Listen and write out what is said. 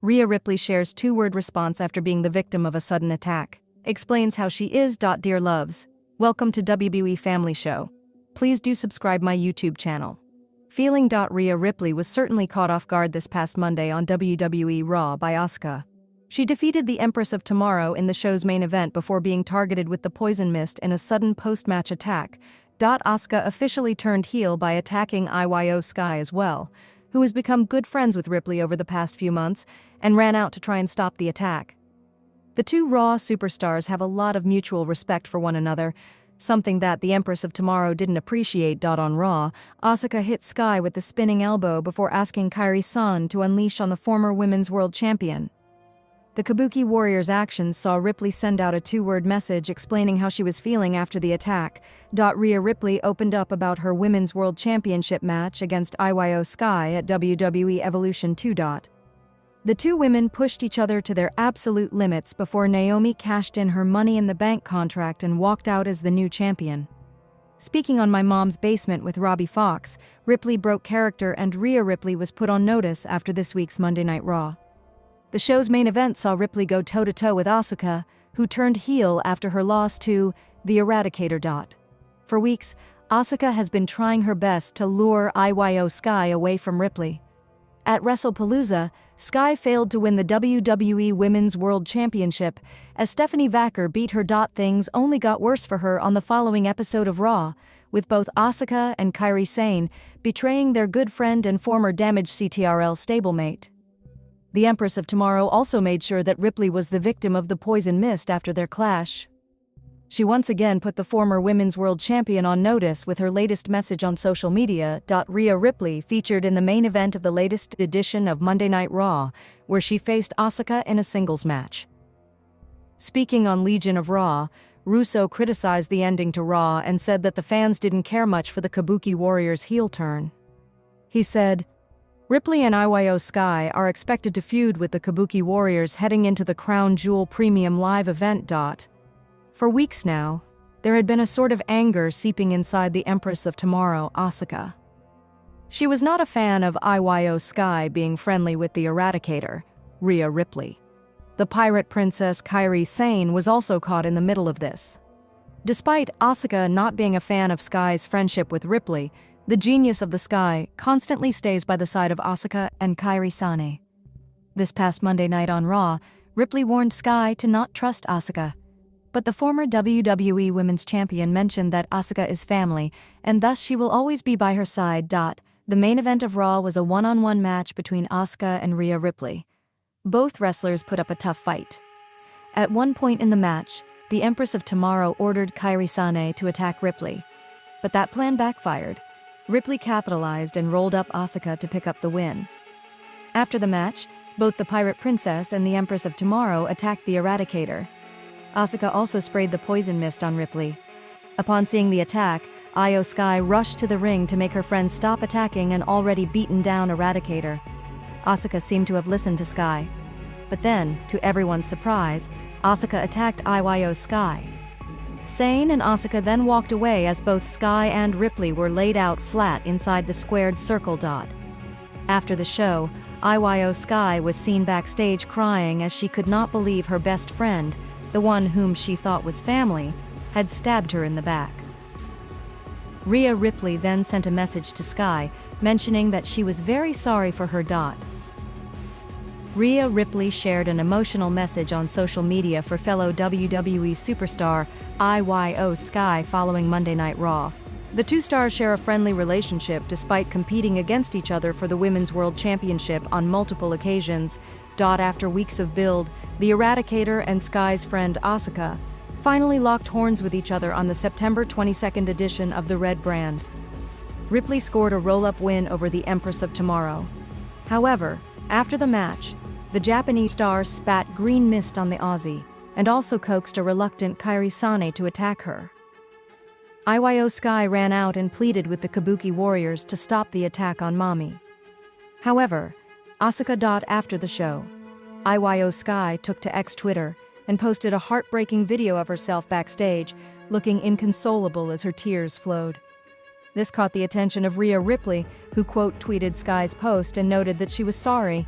Rhea Ripley shares two-word response after being the victim of a sudden attack. Explains how she is.Dear loves. Welcome to WWE Family Show. Please do subscribe my YouTube channel. Feeling. Rhea Ripley was certainly caught off guard this past Monday on WWE Raw by Asuka. She defeated the Empress of Tomorrow in the show's main event before being targeted with the poison mist in a sudden post-match attack. Asuka officially turned heel by attacking is.Sky as well, who has become good friends with Ripley over the past few months and ran out to try and stop the attack. The two Raw superstars have a lot of mutual respect for one another, something that the Empress of Tomorrow didn't appreciate. On Raw, Asuka hit Sky with the spinning elbow before asking Kairi-san to unleash on the former Women's World Champion. The Kabuki Warriors' actions saw Ripley send out a two-word message explaining how she was feeling after the attack. Rhea Ripley opened up about her Women's World Championship match against is.Sky at WWE Evolution 2. The two women pushed each other to their absolute limits before Naomi cashed in her Money in the Bank contract and walked out as the new champion. Speaking on My Mom's Basement with Robbie Fox, Ripley broke character and Rhea Ripley was put on notice after this week's Monday Night Raw. The show's main event saw Ripley go toe-to-toe with Asuka, who turned heel after her loss to the Eradicator. For weeks, Asuka has been trying her best to lure is.Sky away from Ripley. At WrestlePalooza, Sky failed to win the WWE Women's World Championship, as Stephanie Vacker beat her. Things only got worse for her on the following episode of Raw, with both Asuka and Kairi-san betraying their good friend and former damaged CTRL stablemate. The Empress of Tomorrow also made sure that Ripley was the victim of the poison mist after their clash. She once again put the former Women's World Champion on notice with her latest message on social media. Rhea Ripley featured in the main event of the latest edition of Monday Night Raw, where she faced Asuka in a singles match. Speaking on Legion of Raw, Russo criticized the ending to Raw and said that the fans didn't care much for the Kabuki Warriors' heel turn. He said, Ripley and is.Sky are expected to feud with the Kabuki Warriors heading into the Crown Jewel Premium Live event. For weeks now, there had been a sort of anger seeping inside the Empress of Tomorrow, Asuka. She was not a fan of is.Sky being friendly with the Eradicator, Rhea Ripley. The pirate princess Kairi-san was also caught in the middle of this. Despite Asuka not being a fan of Sky's friendship with Ripley, the genius of the Sky constantly stays by the side of Asuka and Kairi-san. This past Monday night on Raw, Ripley warned Sky to not trust Asuka. But the former WWE Women's Champion mentioned that Asuka is family, and thus she will always be by her side. The main event of Raw was a one-on-one match between Asuka and Rhea Ripley. Both wrestlers put up a tough fight. At one point in the match, the Empress of Tomorrow ordered Kairi-san to attack Ripley. But that plan backfired. Ripley capitalized and rolled up Asuka to pick up the win. After the match, both the Pirate Princess and the Empress of Tomorrow attacked the Eradicator. Asuka also sprayed the poison mist on Ripley. Upon seeing the attack, is.Sky rushed to the ring to make her friend stop attacking an already beaten down Eradicator. Asuka seemed to have listened to Sky. But then, to everyone's surprise, Asuka attacked is.Sky. Sane and Asuka then walked away as both Sky and Ripley were laid out flat inside the squared circle. After the show, is.Sky was seen backstage crying as she could not believe her best friend, the one whom she thought was family, had stabbed her in the back. Rhea Ripley then sent a message to Sky, mentioning that she was very sorry for her. Rhea Ripley shared an emotional message on social media for fellow WWE superstar is.Sky following Monday Night Raw. The two stars share a friendly relationship despite competing against each other for the Women's World Championship on multiple occasions. After weeks of build, the Eradicator and Sky's friend Asuka finally locked horns with each other on the September 22nd edition of the Red Brand. Ripley scored a roll-up win over the Empress of Tomorrow. However, after the match, the Japanese star spat green mist on the Aussie and also coaxed a reluctant Kairi-san to attack her. is.Sky ran out and pleaded with the Kabuki Warriors to stop the attack on Mommy. However, Asuka. After the show, is.Sky took to X Twitter and posted a heartbreaking video of herself backstage, looking inconsolable as her tears flowed. This caught the attention of Rhea Ripley, who quote-tweeted Sky's post and noted that she was sorry